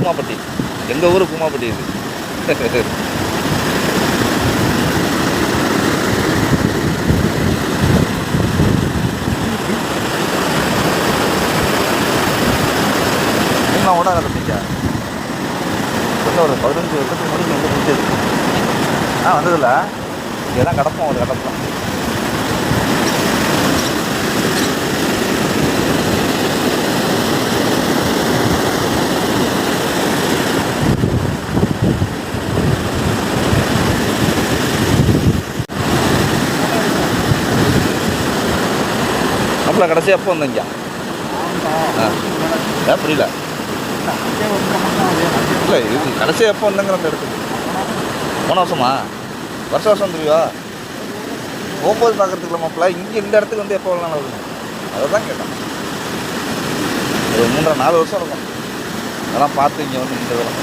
கூமாப்பட்டி. எங்கள் ஊர் கூமாப்பட்டி இது. நீங்களாம் ஓடாத கட்டிங்க ஒரு 15 வருஷத்துக்கு முன்னாடி எங்கே முடிச்சது. வந்ததில்ல. இங்கே தான் கிடப்போம் ஒரு கட்டத்தில். அப்பல கடைசி எப்போ வந்தீங்க? புரியல. இல்லை இது கடைசி எப்போ வந்தங்கிற அந்த இடத்துக்கு? போன வருஷமா? வருஷம் வந்துருவியா? போகும்போது பார்க்குறதுக்குள்ள மாப்பிள்ள இங்கே இந்த இடத்துக்கு வந்து எப்போ வரலாம் இருக்கும்? அதை தான் கேட்டேன். ஒரு 3-4 வருஷம் இருக்கும். அதெல்லாம் பார்த்து இங்கே வந்து இந்த இதெல்லாம்